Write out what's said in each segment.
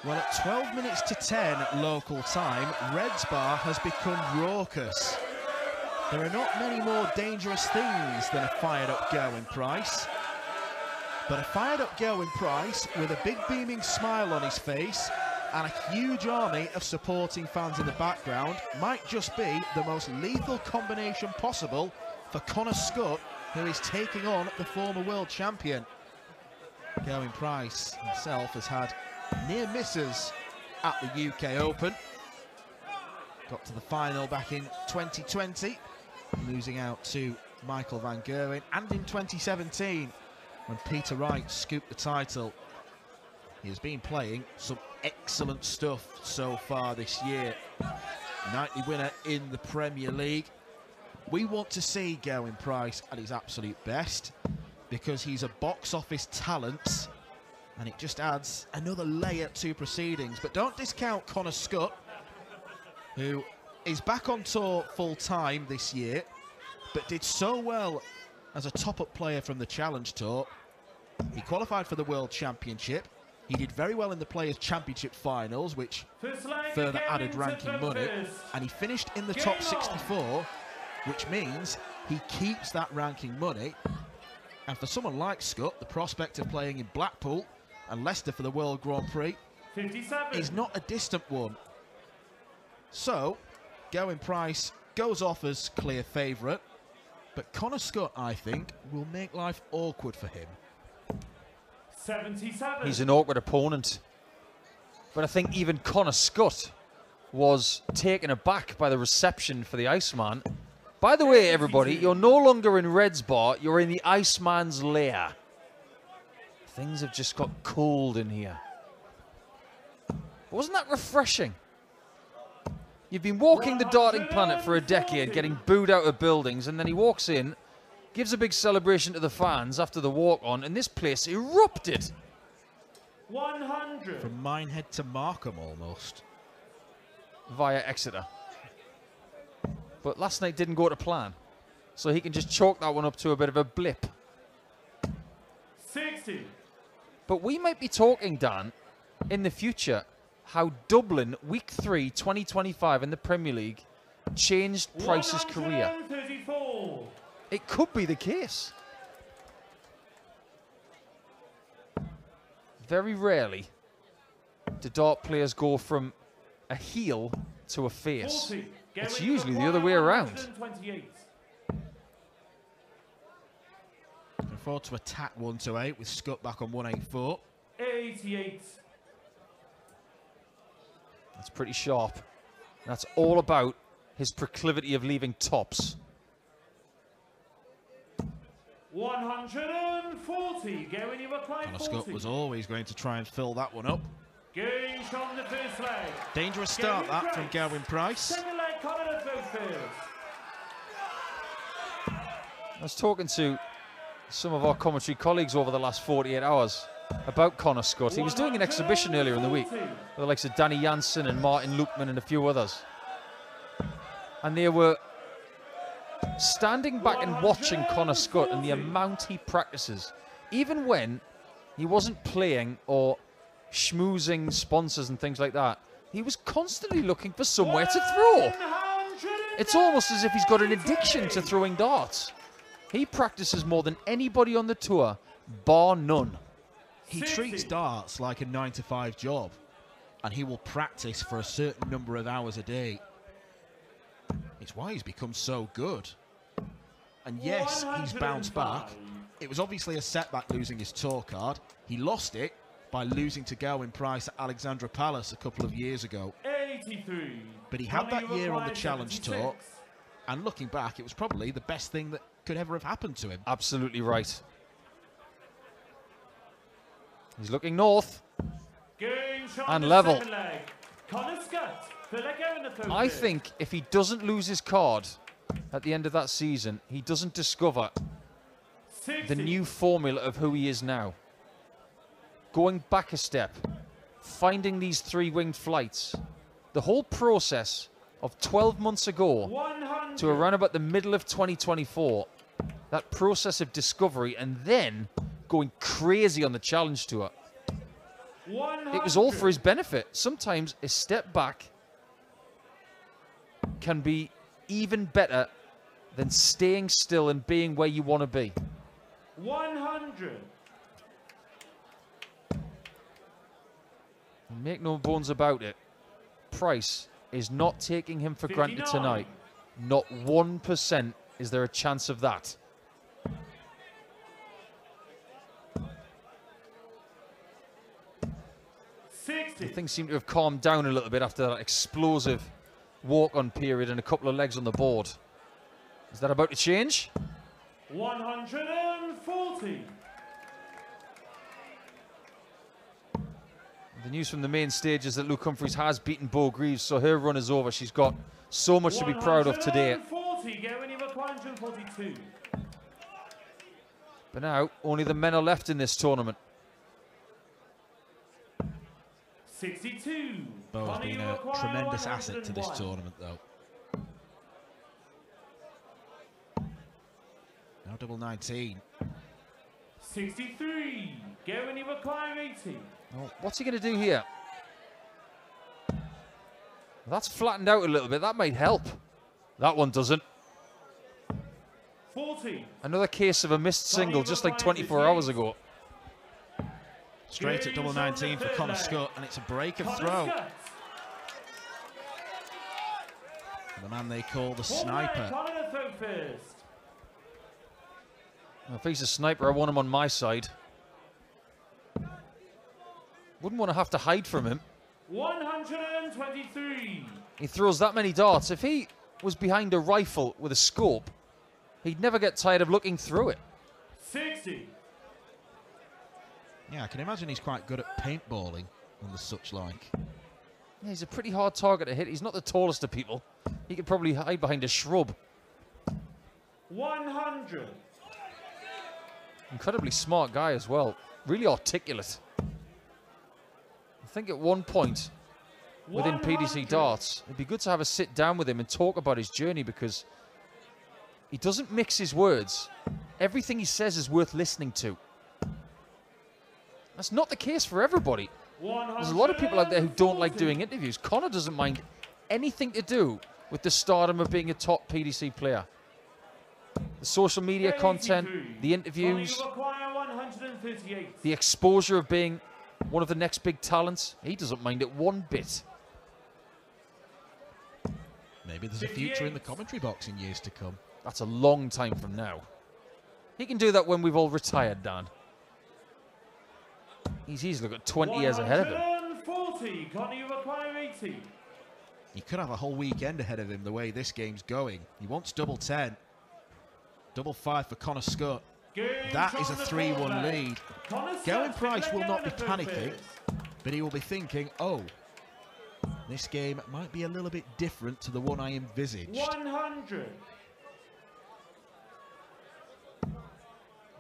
Well, at 12 minutes to 10 local time, Reds Bar has become raucous. There are not many more dangerous things than a fired-up Gerwyn Price. But a fired-up Gerwyn Price with a big beaming smile on his face and a huge army of supporting fans in the background might just be the most lethal combination possible for Connor Scutt, who is taking on the former world champion. Gerwyn Price himself has had near misses at the UK Open. Got to the final back in 2020, losing out to Michael van Gerwen, and in 2017 when Peter Wright scooped the title. He has been playing some excellent stuff so far this year. Nightly winner in the Premier League. We want to see Gerwyn Price at his absolute best because he's a box office talent, and it just adds another layer to proceedings. But don't discount Connor Scutt, who is back on tour full-time this year, but did so well as a top-up player from the Challenge Tour. He qualified for the World Championship. He did very well in the Players' Championship finals, which further added ranking money. And he finished in the top 64, which means he keeps that ranking money. And for someone like Scutt, the prospect of playing in Blackpool and Leicester for the World Grand Prix is not a distant one. So, Gerwyn Price goes off as clear favourite, but Connor Scutt, I think, will make life awkward for him. 77. He's an awkward opponent. But I think even Connor Scutt was taken aback by the reception for the Iceman. By the way, everybody, you're no longer in Reds Bar, you're in the Iceman's lair. Things have just got cold in here. Wasn't that refreshing? You've been walking the darting planet for a decade, getting booed out of buildings, and then he walks in, gives a big celebration to the fans after the walk-on, and this place erupted. 100. From Minehead to Markham, almost. Via Exeter. But last night didn't go to plan, so he can just chalk that one up to a bit of a blip. 60. But we might be talking, Dan, in the future, how Dublin, Week 3, 2025 in the Premier League, changed Price's career. 134. It could be the case. Very rarely do dart players go from a heel to a face. 40. It's usually the other way around. 128. Looking forward to attack 128 with Scutt back on 184. 88. That's pretty sharp. That's all about his proclivity of leaving tops. 140. Gerwyn, you applied Connor 40. Scutt was always going to try and fill that one up. Going from the first leg. Dangerous start that from Gerwyn Price. Second leg, Connor goes first. I was talking to some of our commentary colleagues over the last 48 hours about Connor Scutt. He was doing an exhibition earlier in the week with the likes of Danny Jansen and Martin Lukman and a few others. And they were standing back and watching Connor Scutt and the amount he practices. Even when he wasn't playing or schmoozing sponsors and things like that, he was constantly looking for somewhere to throw. It's almost as if he's got an addiction to throwing darts. He practices more than anybody on the tour, bar none. He treats darts like a 9-to-5 job, and he will practice for a certain number of hours a day. It's why he's become so good. And yes, he's bounced back. It was obviously a setback losing his tour card. He lost it by losing to Gerwyn Price at Alexandra Palace a couple of years ago. 83. But he had that year on the Challenge Tour, and looking back, it was probably the best thing that could ever have happened to him. Absolutely right. He's looking north. And level. I think if he doesn't lose his card at the end of that season, he doesn't discover 60. the new formula of who he is now. Going back a step, finding these three-winged flights. The whole process of 12 months ago 100. to around about the middle of 2024, that process of discovery and then going crazy on the Challenge Tour. it was all for his benefit. Sometimes a step back can be even better than staying still and being where you want to be. 100. Make no bones about it. Price is not taking him for granted 59. tonight. Not 1% is there a chance of that. Things seem to have calmed down a little bit after that explosive walk-on period and a couple of legs on the board. Is that about to change? 140. The news from the main stage is that Luke Humphries has beaten Bo Greaves, so her run is over. She's got so much to be proud of today. 142. But now, only the men are left in this tournament. 62. Bo's been a tremendous asset to this tournament, though. Now double 19. 63. Gerwyn, you require 80. Well, what's he going to do here? Well, that's flattened out a little bit. That might help. That one doesn't. 40. Another case of a missed single, just like 24 hours ago. Straight at double 19 for Connor Scutt, and it's a break of throw. The man they call the sniper. Well, if he's a sniper, I want him on my side. Wouldn't want to have to hide from him. 123. He throws that many darts. If he was behind a rifle with a scope, he'd never get tired of looking through it. 60. Yeah, I can imagine he's quite good at paintballing and the such like. Yeah, he's a pretty hard target to hit. He's not the tallest of people. He could probably hide behind a shrub. 100. Incredibly smart guy as well. Really articulate. I think at one point within PDC darts, it'd be good to have a sit down with him and talk about his journey, because he doesn't mix his words. Everything he says is worth listening to. That's not the case for everybody. There's a lot of people out there who don't like doing interviews. Connor doesn't mind anything to do with the stardom of being a top PDC player. The social media content, the interviews, the exposure of being one of the next big talents, he doesn't mind it one bit. Maybe there's a future in the commentary box in years to come. That's a long time from now. He can do that when we've all retired, Dan. He's easily got 20 years ahead of him. 140. Connor, you require 80. He could have a whole weekend ahead of him the way this game's going. He wants double 10. Double 5 for Connor Scutt. That is a 3-1 lead. Gerwyn Price will not be panicking, but he will be thinking, oh, this game might be a little bit different to the one I envisaged. 100.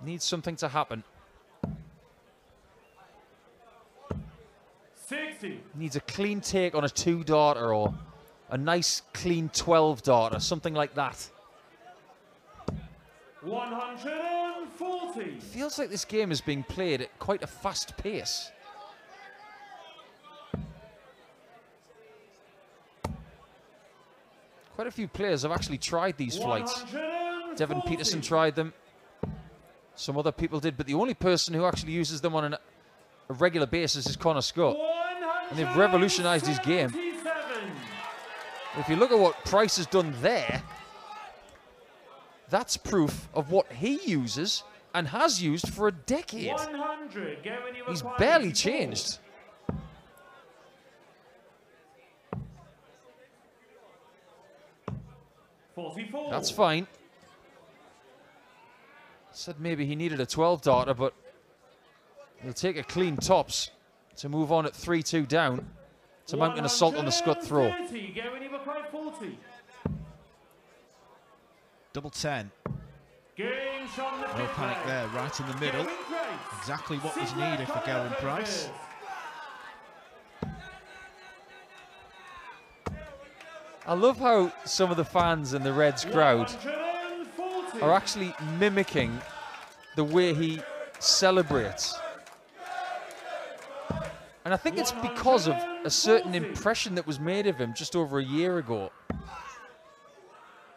Needs something to happen. 60. Needs a clean take on a 2-darter or a nice clean 12-darter, something like that. 140. Feels like this game is being played at quite a fast pace. Quite a few players have actually tried these flights. Devin Peterson tried them. Some other people did, but the only person who actually uses them on a regular basis is Connor Scutt. And they've revolutionized his game. If you look at what Price has done there, that's proof of what he uses and has used for a decade. 100. He's barely changed. That's fine. Said maybe he needed a 12-darter, but he'll take a clean tops to move on at 3-2 down to mount an assault on the Scutt throw. Double 10. No panic there, right in the middle. Exactly what was needed for Gerwyn Price. I love how some of the fans in the Reds crowd are actually mimicking the way he celebrates. And I think it's because of a certain impression that was made of him just over a year ago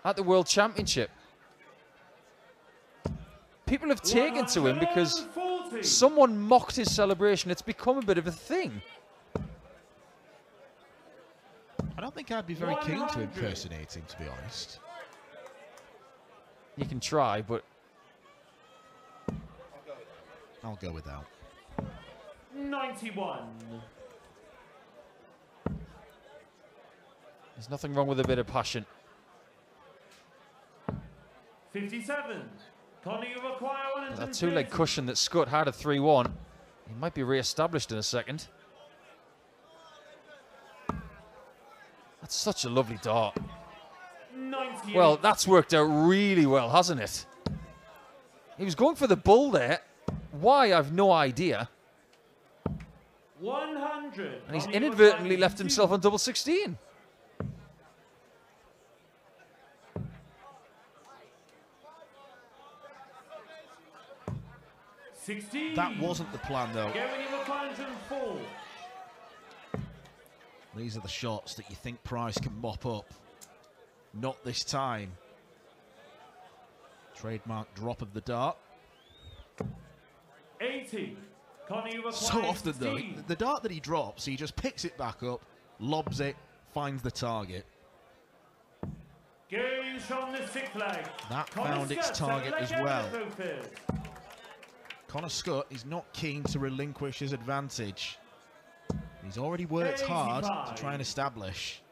at the World Championship. People have taken to him because someone mocked his celebration. It's become a bit of a thing. I don't think I'd be very keen to impersonate him, to be honest. You can try, but I'll go without. 91. there's nothing wrong with a bit of passion. 57. Connor, you require 130. That two-leg cushion that Scutt had at 3-1, he might be re-established in a second. That's such a lovely dart. 98. Well, that's worked out really well, hasn't it? He was going for the bull there. Why, I've no idea. 100. And he's Connor, you inadvertently require left himself on double 16. That wasn't the plan, though. Gerwyn, you require 104. These are the shots that you think Price can mop up. Not this time. Trademark drop of the dart. 80. Connor, you require So often, though, 16. the dart that he drops, he just picks it back up, lobs it, finds the target. Goes from the sixth leg. That Connor found its Scutt, target second as leg well. error first. Connor Scutt is not keen to relinquish his advantage. He's already worked hard to 85. try and establish.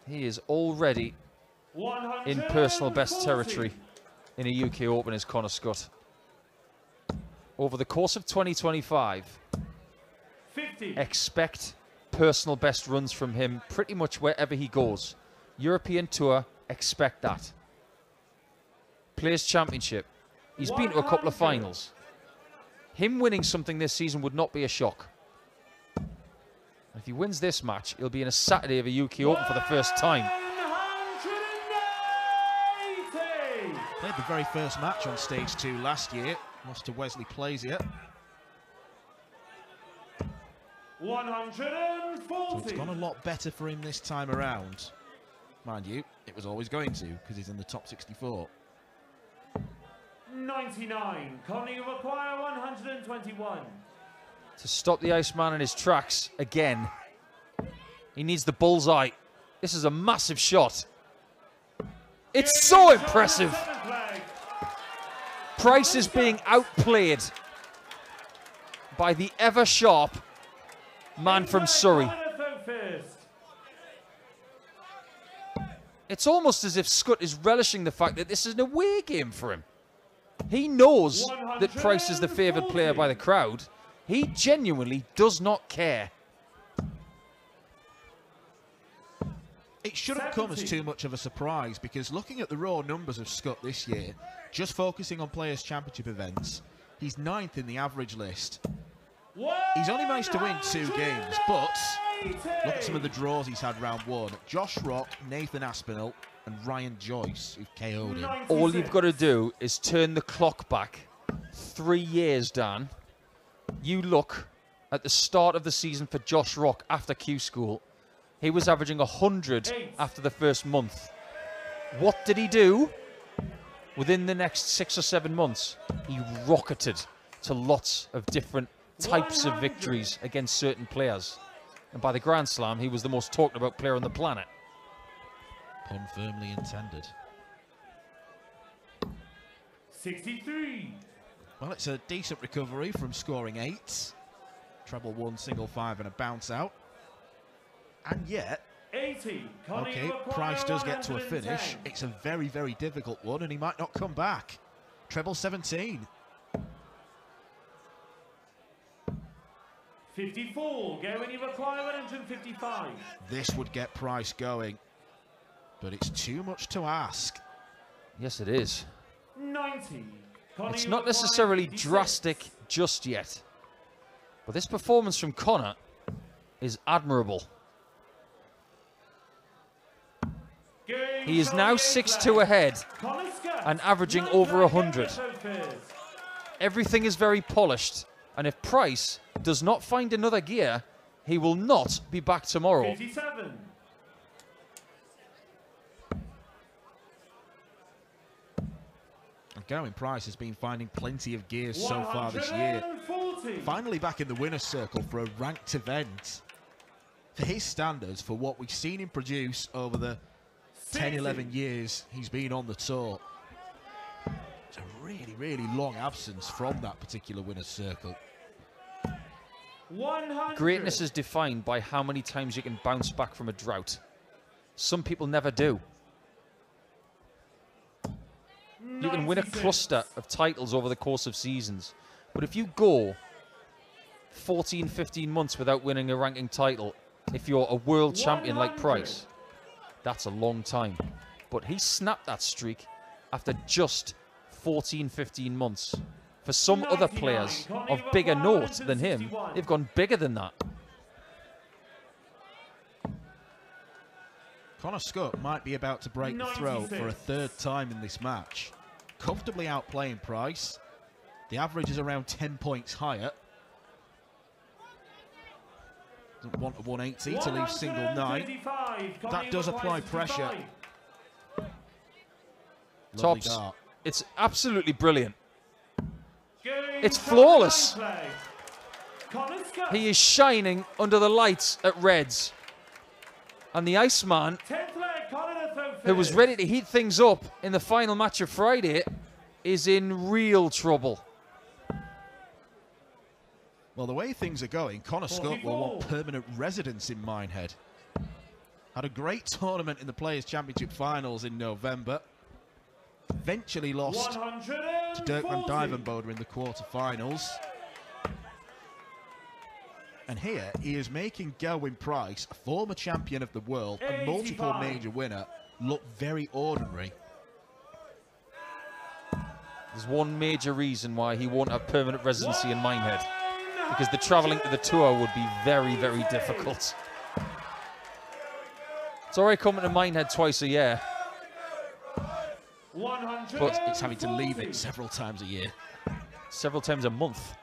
He is already in personal best 140. territory in a UK Open as Connor Scutt. Over the course of 2025, 50. expect personal best runs from him pretty much wherever he goes. European Tour, expect that. Players Championship, he's been to a couple of 100. finals. Him winning something this season would not be a shock. If he wins this match, he'll be in a Saturday of a UK Open for the first time. 180. Played the very first match on stage 2 last year. Lost to Wesley Plazier. 140. So it's gone a lot better for him this time around. Mind you, it was always going to, because he's in the top 64. 99. Connor, you require 121. To stop the Iceman in his tracks again. He needs the bullseye. This is a massive shot. It's so impressive. Price is being outplayed by the ever-sharp man from Surrey. It's almost as if Scutt is relishing the fact that this is an away game for him. He knows that Price is the favoured player by the crowd. He genuinely does not care. It shouldn't come as too much of a surprise, because looking at the raw numbers of Scutt this year, just focusing on Players' Championship events, he's 9th in the average list. He's only managed to win 2 games, but look at some of the draws he's had round 1. Josh Rock, Nathan Aspinall and Ryan Joyce, who've KO'd him. All you've got to do is turn the clock back 3 years, Dan. You look at the start of the season for Josh Rock after Q School. He was averaging 100 after the first month. What did he do? Within the next 6 or 7 months, he rocketed to lots of different types of victories against certain players. And by the Grand Slam, he was the most talked about player on the planet. Pun firmly intended. 63. Well, it's a decent recovery from scoring 8. Treble 1, single 5 and a bounce out. And yet, 80. okay, Price does get to a finish. It's a very, very difficult one, and he might not come back. Treble 17. 54. Gerwyn, you require 155. This would get Price going, but it's too much to ask. Yes, it is. 90. Connor, It's you not require necessarily 56. drastic just yet. But this performance from Connor is admirable. He is now 6-2 ahead Connor Scutt, and averaging 9th over leg 100. error first. Everything is very polished. And if Price does not find another gear, he will not be back tomorrow. 57. Gerwyn Price has been finding plenty of gears so far this year. Finally back in the winner's circle for a ranked event. For his standards, for what we've seen him produce over the 10, 11 years he's been on the tour. It's a really, really long absence from that particular winner's circle. 100. Greatness is defined by how many times you can bounce back from a drought. Some people never do. You can win a cluster of titles over the course of seasons. But if you go 14, 15 months without winning a ranking title, if you're a world champion like Price, that's a long time. But he snapped that streak after just 14, 15 months. For some other players of bigger note than him, they've gone bigger than that. Scutt might be about to break the throw for a third time in this match. Comfortably outplaying Price. The average is around 10 points higher. Doesn't want a 180 to leave single 9. That does apply pressure. Tops. It's absolutely brilliant. It's flawless. He is shining under the lights at Reds. And the Iceman, who was ready to heat things up in the final match of Friday, is in real trouble. Well, the way things are going, Scutt will want permanent residence in Minehead. Had a great tournament in the Players' Championship Finals in November. Eventually lost to Dirk van Dijvenbode in the quarterfinals. And here he is making Gerwyn Price, a former champion of the world and multiple major winner, look very ordinary. There's one major reason why he won't have permanent residency in Minehead. Because the travelling to the tour would be very, very difficult. It's already coming to Minehead twice a year. But it's having to leave it several times a year. Several times a month.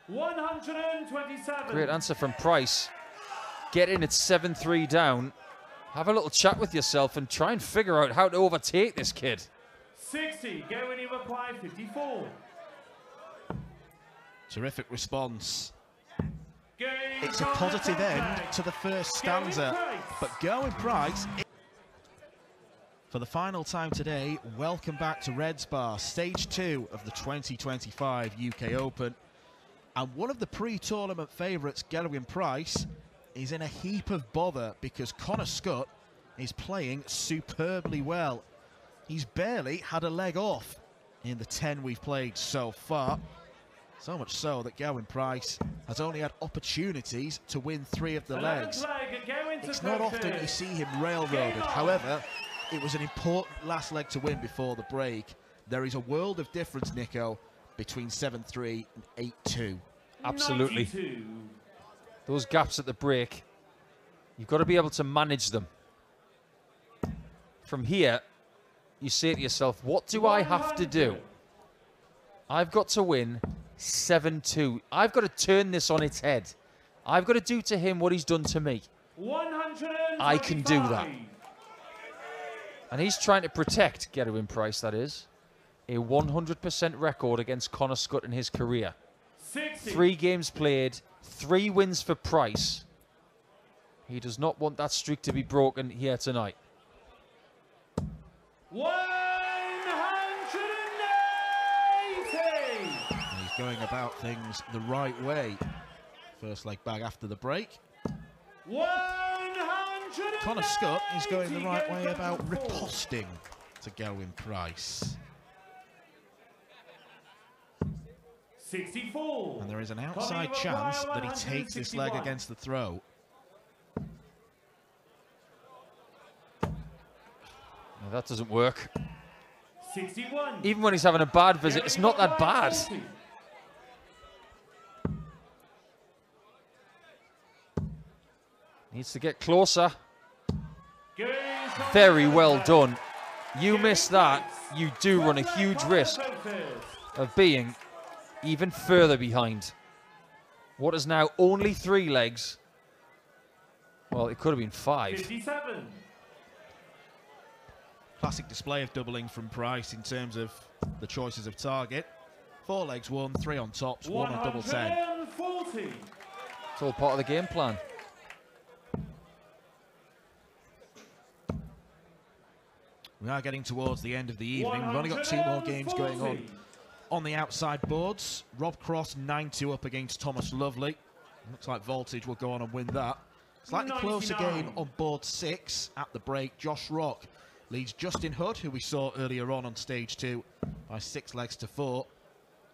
127. Great answer from Price. Get in at 7-3 down. Have a little chat with yourself and try and figure out how to overtake this kid. 60. Gerwyn you apply 54. Terrific response. It's a positive end to the first stanza, but Gerwyn Price, for the final time today, welcome back to Reds Bar, stage 2 of the 2025 UK Open. And one of the pre-tournament favourites, Gerwyn Price, is in a heap of bother because Scutt is playing superbly well. He's barely had a leg off in the 10 we've played so far. So much so that Gerwyn Price has only had opportunities to win 3 of the legs. It's not often you see him railroaded. However, it was an important last leg to win before the break. There is a world of difference, Nico, between 7-3 and 8-2. Absolutely. 92. Those gaps at the break, you've got to be able to manage them. From here, you say to yourself, what do I have to do? I've got to win 7-2. I've got to turn this on its head. I've got to do to him what he's done to me. I can do that. And he's trying to protect, Gerwyn Price, that is, a 100% record against Scutt in his career. 60. 3 games played, 3 wins for Price. He does not want that streak to be broken here tonight. 180. And he's going about things the right way. First leg back after the break. 180. Scutt is going the right way about riposting to Gerwyn Price. 64. And there is an outside chance that he takes this leg against the throw. No, that doesn't work. 61. Even when he's having a bad visit, it's not that bad. Needs to get closer. Very well done. You missed that. you do run a huge risk of being even further behind. What is now only 3 legs. Well, it could have been 5. 57. Classic display of doubling from Price in terms of the choices of target. 4 legs won, 3 on tops, 1 on double 10. 140. It's all part of the game plan. We are getting towards the end of the evening. We've only got 2 more games going on the outside boards. Rob Cross 9-2 up against Thomas Lovely. Looks like Voltage will go on and win that. Slightly closer game on board 6 at the break. Josh Rock leads Justin Hood, who we saw earlier on stage 2, by 6 legs to 4.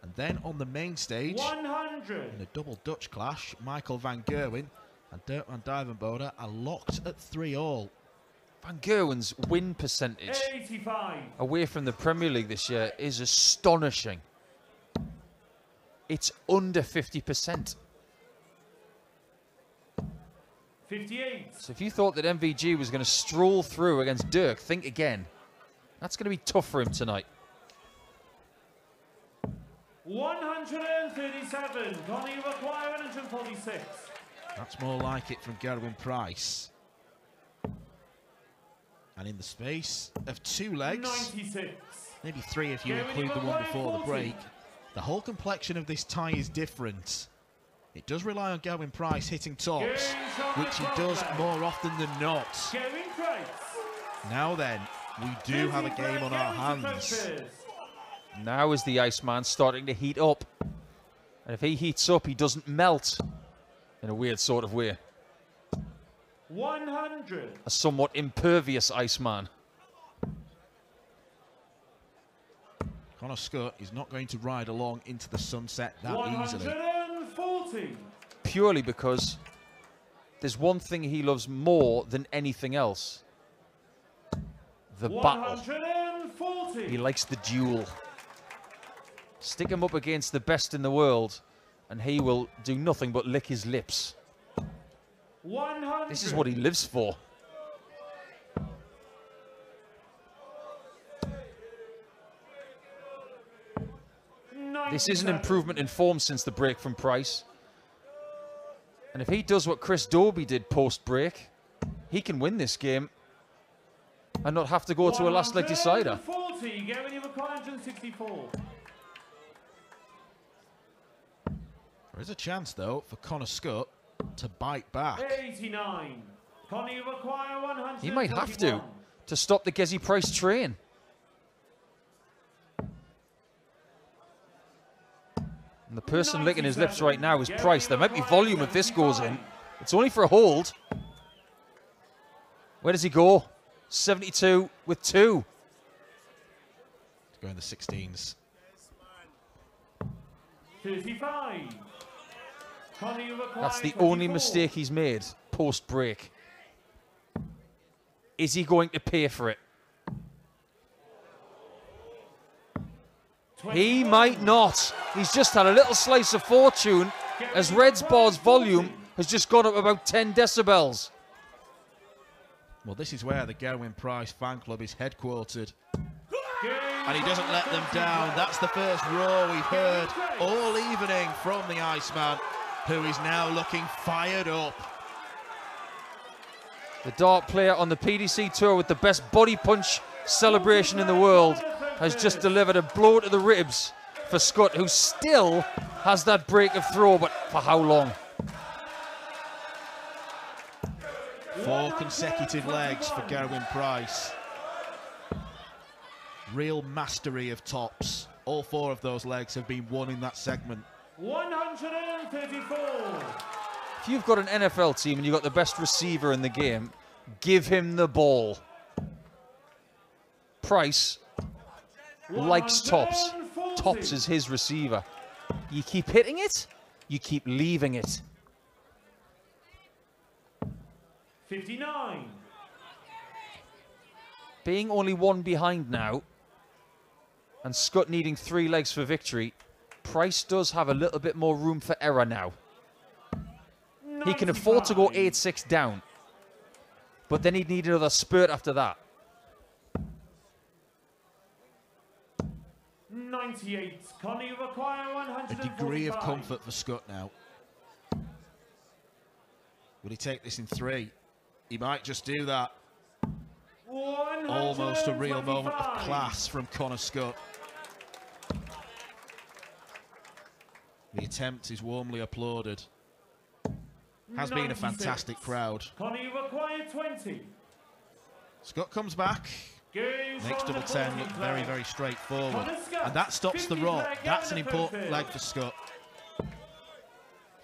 And then on the main stage, 100. in a double Dutch clash, Michael van Gerwen and Dirk van Duivenbode are locked at 3-all. Van Gerwen's win percentage 85. away from the Premier League this year is astonishing. It's under 50%. 58. So if you thought that MVG was going to stroll through against Dirk, think again. That's going to be tough for him tonight. 137. Connie require 146. That's more like it from Gerwyn Price. And in the space of 2 legs, 96. maybe 3 if you include the one before the break, the whole complexion of this tie is different. It does rely on Gerwyn Price hitting tops, which he does more often than not. Gerwyn Price. Now then, we do have a game on our hands. Now is the Iceman starting to heat up. And if he heats up, he doesn't melt in a weird sort of way. 100. A somewhat impervious Iceman. Connor Scutt is not going to ride along into the sunset that easily. 140. Purely because there's one thing he loves more than anything else. The battle. 140. He likes the duel. Stick him up against the best in the world and he will do nothing but lick his lips. 100. This is what he lives for. This is an improvement in form since the break from Price. And if he does what Chris Dobie did post-break, he can win this game and not have to go to a last leg decider. 140. Gerwyn require 164. There is a chance, though, for Connor Scutt to bite back. 89. Connie require 100. He might have to stop the Gezi Price train. And the person licking his lips right now is Price. There might be volume if this goes in. It's only for a hold. Where does he go? 72 with 2. To go in the 16s. 35. That's the only mistake he's made post-break. Is he going to pay for it? He might not. He's just had a little slice of fortune as Red's bar's volume has just gone up about 10 decibels. Well, this is where the Gerwyn Price fan club is headquartered. And he doesn't let them down. That's the first roar we've heard all evening from the Iceman, who is now looking fired up. The dart player on the PDC tour with the best body punch celebration in the world has just delivered a blow to the ribs for Scutt, who still has that break of throw, but for how long? 4 consecutive legs for Gerwyn Price. Real mastery of tops. All 4 of those legs have been won in that segment. 134. If you've got an NFL team and you've got the best receiver in the game, give him the ball. Price likes tops. Tops is his receiver. You keep hitting it, you keep leaving it. 59. Being only 1 behind now, and Scutt needing 3 legs for victory, Price does have a little bit more room for error now. He can afford to go 8-6 down, but then he'd need another spurt after that. 98. Connie, you require A 145. degree of comfort for Scutt now. Will he take this in 3? He might just do that. Almost a real moment of class from Connor Scutt. The attempt is warmly applauded. Has been a fantastic crowd. Connie, you require 20. Scutt comes back. Makes double 10 look very, very straightforward. And that stops the roll. That's an important leg for Scutt.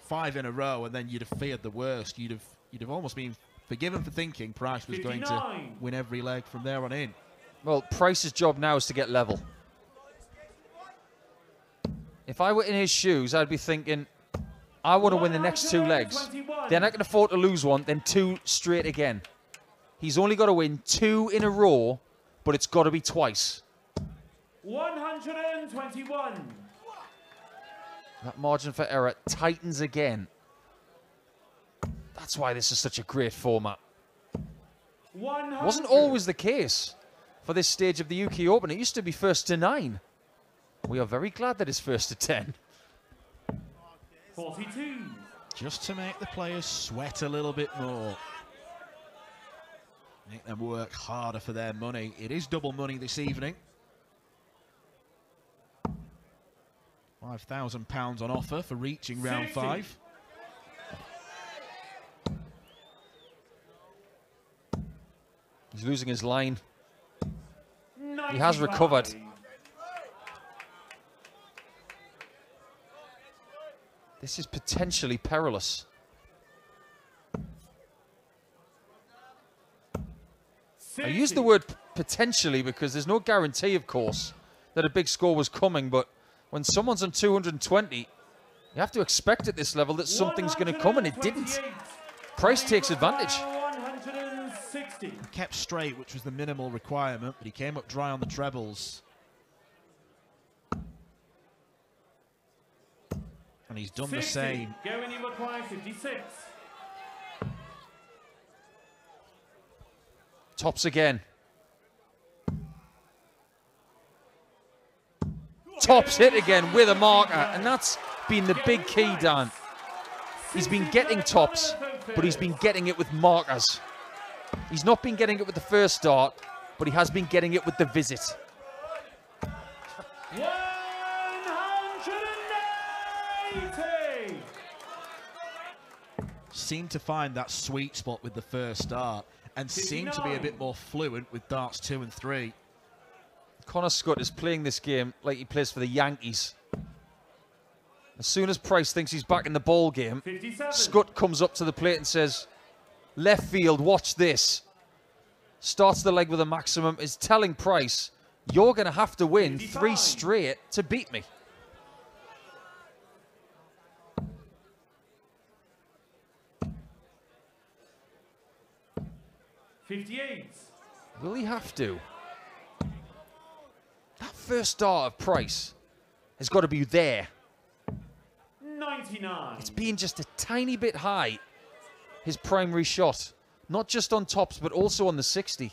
5 in a row, and then you'd have feared the worst. You'd have almost been forgiven for thinking Price was going to win every leg from there on in. Well, Price's job now is to get level. If I were in his shoes, I'd be thinking, I want to win the next 2 legs. Then I can afford to lose one, then 2 straight again. He's only got to win 2 in a row, but it's got to be twice. 121. That margin for error tightens again. That's why this is such a great format. Wasn't always the case for this stage of the UK Open. It used to be first to 9. We are very glad that it's first to 10. 42. Just to make the players sweat a little bit more. Make them work harder for their money. It is double money this evening. £5,000 on offer for reaching round 5. He's losing his line. 95. He has recovered. This is potentially perilous. I use the word potentially because there's no guarantee, of course, that a big score was coming, but when someone's on 220, you have to expect at this level that something's going to come, and it didn't. Price takes advantage. 160. He kept straight, which was the minimal requirement, but he came up dry on the trebles. And he's done 60. the same. Gerwyn, you require 56. Tops again. Tops hit again with a marker, and that's been the big key, Dan. He's been getting tops, but he's been getting it with markers. He's not been getting it with the first start, but he has been getting it with the visit. 180. Seemed to find that sweet spot with the first start, and seemed to be a bit more fluent with darts 2 and 3. Connor Scutt is playing this game like he plays for the Yankees. As soon as Price thinks he's back in the ball game, 57. Scutt comes up to the plate and says, left field, watch this. Starts the leg with a maximum, is telling Price, you're going to have to win 3 straight to beat me. $58. Will he have to? That first start of Price has got to be there. 99. It's been just a tiny bit high, his primary shot. Not just on tops, but also on the 60.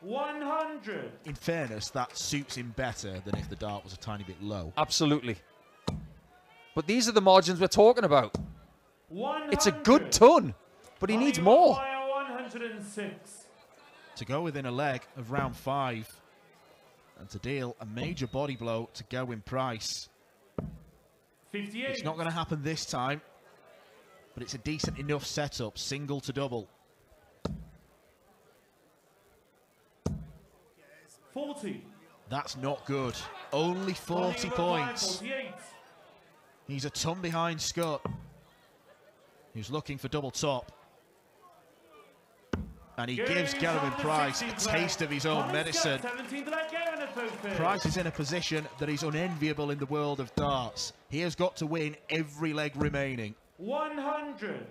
100. In fairness, that suits him better than if the dart was a tiny bit low. Absolutely. But these are the margins we're talking about. 100. It's a good ton, but he needs more. 106. To go within a leg of round 5 and to deal a major body blow to Gerwyn Price. 58. It's not going to happen this time, but it's a decent enough setup, single to double. 40. That's not good. Only 40 points. 48. He's a ton behind Scutt, who's looking for double top. And he gives Gerwyn Price a taste of his own medicine. Price is in a position that is unenviable in the world of darts. He has got to win every leg remaining. 100.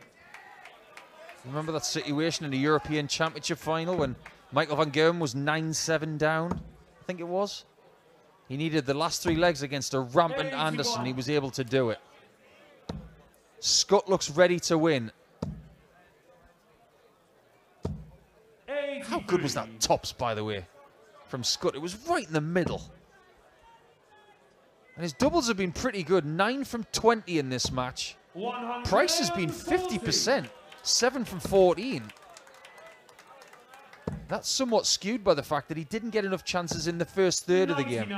Remember that situation in the European Championship final when Michael van Gerwen was 9-7 down, I think it was? He needed the last 3 legs against a rampant 81. Anderson. He was able to do it. Scutt looks ready to win. How good was that tops, by the way, from Scutt? It was right in the middle. And his doubles have been pretty good. 9 from 20 in this match. Price has been 50%. 7 from 14. That's somewhat skewed by the fact that he didn't get enough chances in the first third of the game.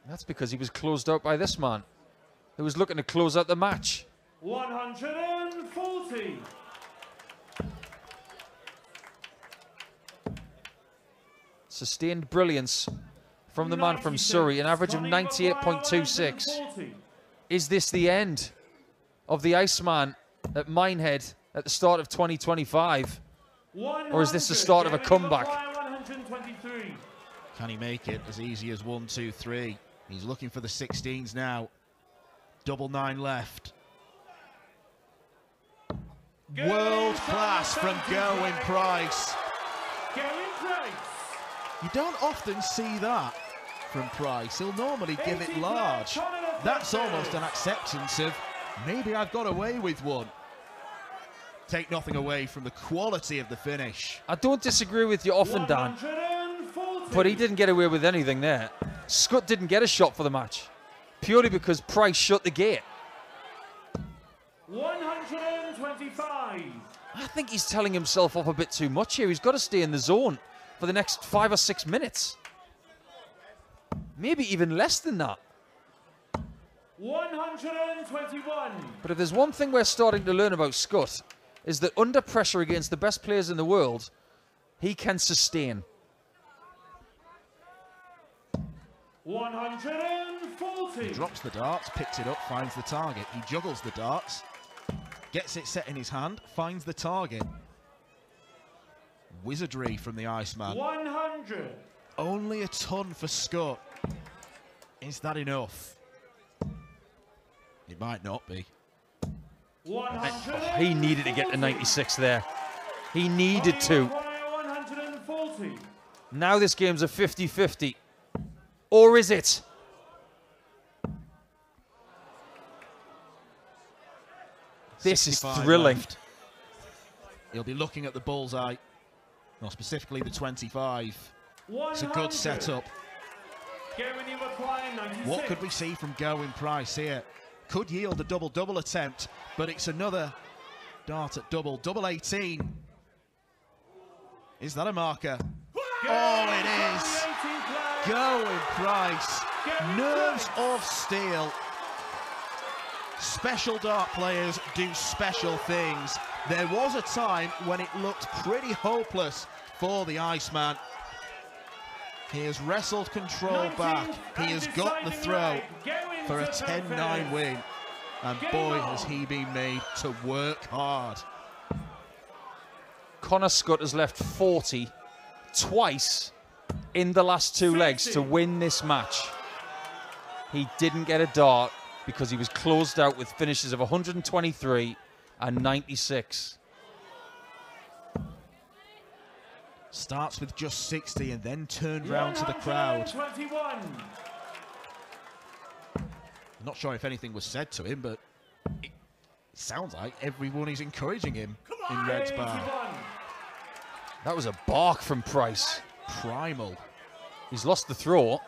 That's because he was closed out by this man, who was looking to close out the match. 140. Sustained brilliance from the man from Surrey, an average of 98.26. Is this the end of the Iceman at Minehead at the start of 2025? Or is this the start of a comeback? Can he make it as easy as 1, 2, 3? He's looking for the 16s now. Double 9 left. World class from Gerwyn Price. You don't often see that from Price. He'll normally give it large. That's almost an acceptance of maybe I've got away with one. Take nothing away from the quality of the finish. I don't disagree with you often, Dan, but he didn't get away with anything there. Scutt didn't get a shot for the match, purely because Price shut the gate. 125. I think he's telling himself off a bit too much here. He's got to stay in the zone for the next 5 or 6 minutes. Maybe even less than that. 121. But if there's one thing we're starting to learn about Scutt, is that under pressure against the best players in the world, he can sustain. 140. He drops the darts, picks it up, finds the target. He juggles the darts, gets it set in his hand, finds the target. Wizardry from the Iceman. 100. Only a ton for Scutt. Is that enough? It might not be. 100. He needed to get to 96 there. He needed to. 140. Now this game's a 50-50. Or is it? This is thrilling. Left. He'll be looking at the bullseye. Well, specifically the 25. It's a good setup. What could we see from Gerwyn Price here? Could yield a double-double attempt, but it's another dart at double. Double 18. Is that a marker? Oh, it is. Gerwyn Price. Nerves of steel. Special dart players do special things. There was a time when it looked pretty hopeless for the Iceman. He has wrestled control back. He has got the throw for a 10-9 win. And boy, has he been made to work hard. Connor Scutt has left 40 twice in the last 2 legs to win this match. He didn't get a dart because he was closed out with finishes of 123 and 96. Starts with just 60 and then turned round to the crowd. Not sure if anything was said to him, but it sounds like everyone is encouraging him in Red's bar. That was a bark from Price. Primal. He's lost the throw.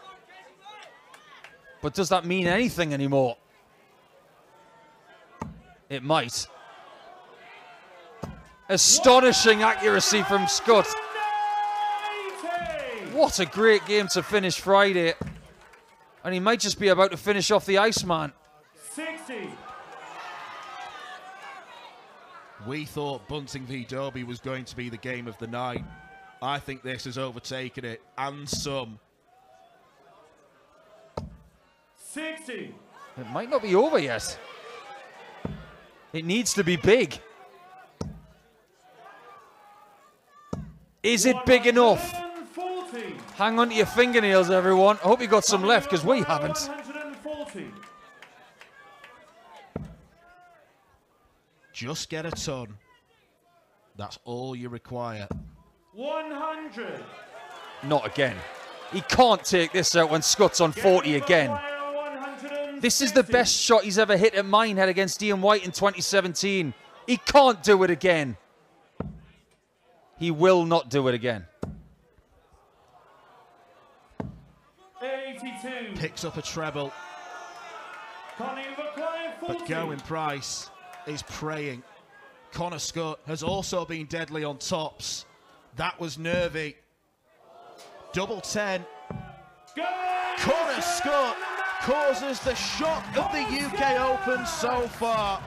But does that mean anything anymore? It might. Astonishing accuracy from Scutt. What a great game to finish Friday. And he might just be about to finish off the Iceman. 60. We thought Bunting v Derby was going to be the game of the night. I think this has overtaken it, and some. 60. It might not be over yet. It needs to be big. Is it big enough? 140. Hang on to your fingernails, everyone. I hope you got some left, because we haven't. 140. Just get a ton. That's all you require. 100. Not again. He can't take this out when Scutt's on 40 again. 140. This is the best shot he's ever hit at Minehead against Ian White in 2017. He can't do it again. He will not do it again. 82. Picks up a treble. But Gerwyn Price is praying. Connor Scutt has also been deadly on tops. That was nervy. Double 10. Connor Scutt causes the shock of the UK Open so far.